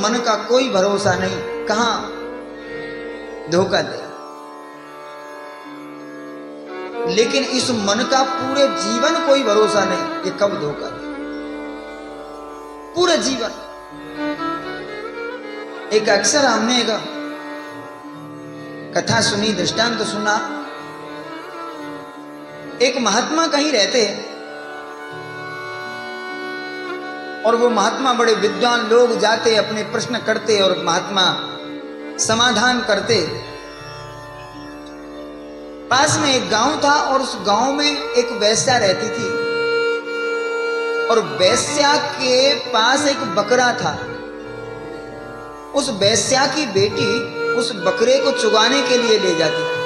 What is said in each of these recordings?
मन का कोई भरोसा नहीं, कहां धोखा दे। लेकिन इस मन का पूरे जीवन कोई भरोसा नहीं, ये कब धोखा दे। पूरे जीवन। एक अक्सर हमने एक कथा सुनी, दृष्टांत तो सुना। एक महात्मा कहीं रहते और वो महात्मा बड़े विद्वान, लोग जाते अपने प्रश्न करते और महात्मा समाधान करते। पास में एक गांव था और उस गांव में एक वेश्या रहती थी और वेश्या के पास एक बकरा था। उस वेश्या की बेटी उस बकरे को चुगाने के लिए ले जाती थी।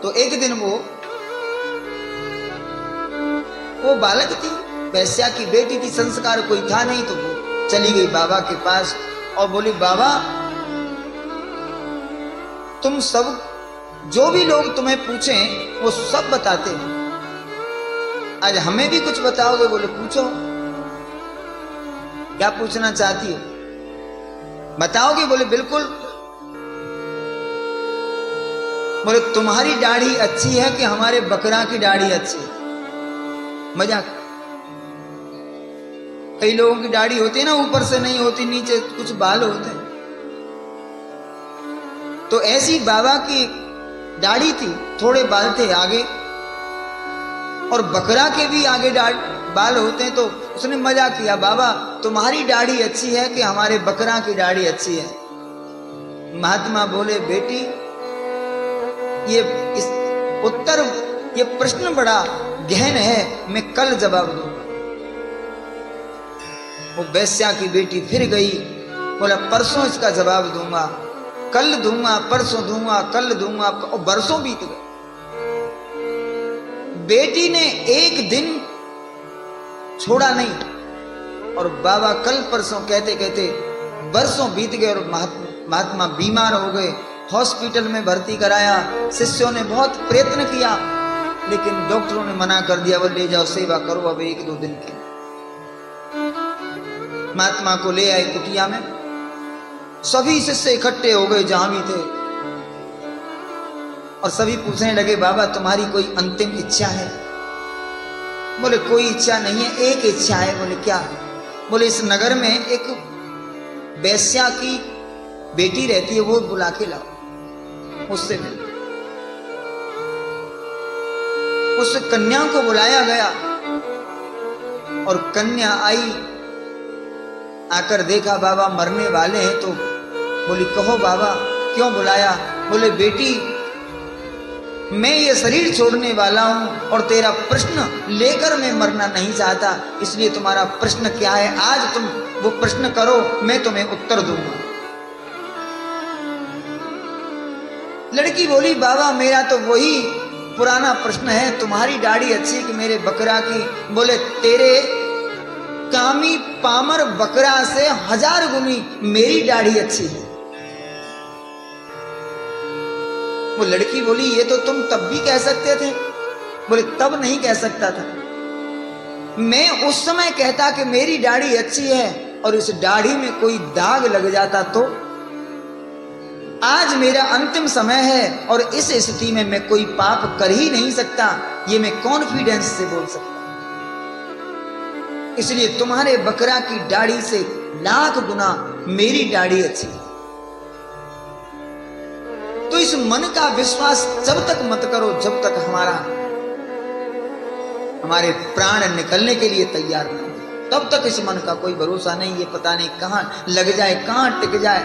तो एक दिन वो बालक थी, वेश्या की बेटी थी, संस्कार कोई था नहीं, तो वो चली गई बाबा के पास और बोली, बाबा तुम सब, जो भी लोग तुम्हें पूछें वो सब बताते हैं, आज हमें भी कुछ बताओगे? बोले पूछो, क्या पूछना चाहती हो, बताओगे? बोले बिल्कुल। बोले तुम्हारी दाढ़ी अच्छी है कि हमारे बकरा की दाढ़ी अच्छी है? मजाक। कई लोगों की दाढ़ी होती है ना, ऊपर से नहीं होती, नीचे कुछ बाल होते हैं। तो ऐसी बाबा की दाढ़ी थी, थोड़े बाल थे आगे, और बकरा के भी आगे बाल होते हैं। तो उसने मजाक किया, बाबा तुम्हारी दाढ़ी अच्छी है कि हमारे बकरा की दाढ़ी अच्छी है? महात्मा बोले, बेटी ये इस उत्तर, ये प्रश्न बड़ा गहन है, मैं कल जवाब दूंगा। वो वेश्या की बेटी फिर गई, बोला परसों इसका जवाब दूंगा, कल दूंगा, परसों दूंगा, कल दूंगा, और बरसों बीत गए। बेटी ने एक दिन छोड़ा नहीं और बाबा कल परसों कहते कहते बरसों बीत गए और महात्मा बीमार हो गए, हॉस्पिटल में भर्ती कराया। शिष्यों ने बहुत प्रयत्न किया लेकिन डॉक्टरों ने मना कर दिया, वो ले जाओ सेवा करो अब 1-2 दिन की। महात्मा को ले आए कुटिया में, सभी शिष्य इकट्ठे हो गए जहां भी थे और सभी पूछने लगे, बाबा तुम्हारी कोई अंतिम इच्छा है? बोले कोई इच्छा नहीं है, एक इच्छा है। बोले क्या? बोले इस नगर में एक वेश्या की बेटी रहती है, वो बुला के लाओ, उससे मिल। उस कन्या को बुलाया गया और कन्या आई, आकर देखा बाबा मरने वाले हैं, तो बोली कहो बाबा क्यों बुलाया? बोले बेटी मैं ये शरीर छोड़ने वाला हूं और तेरा प्रश्न लेकर मैं मरना नहीं चाहता, इसलिए तुम्हारा प्रश्न क्या है आज तुम वो प्रश्न करो, मैं तुम्हें उत्तर दूंगा। लड़की बोली बाबा मेरा तो वही पुराना प्रश्न है, तुम्हारी दाढ़ी अच्छी कि मेरे बकरा की? बोले तेरे कामी पामर बकरा से 1000 गुनी मेरी दाढ़ी अच्छी है। वो लड़की बोली ये तो तुम तब भी कह सकते थे। बोले तब नहीं कह सकता था, मैं उस समय कहता कि मेरी दाढ़ी अच्छी है और इस दाढ़ी में कोई दाग लग जाता तो? आज मेरा अंतिम समय है और इस स्थिति में मैं कोई पाप कर ही नहीं सकता, ये मैं कॉन्फिडेंस से बोल सकता। इसलिए तुम्हारे बकरा की दाढ़ी से लाख गुना मेरी दाढ़ी अच्छी है। तो इस मन का विश्वास जब तक मत करो जब तक हमारे प्राण निकलने के लिए तैयार नहीं, तब तक इस मन का कोई भरोसा नहीं। ये पता नहीं कहां लग जाए, कहां टिक जाए।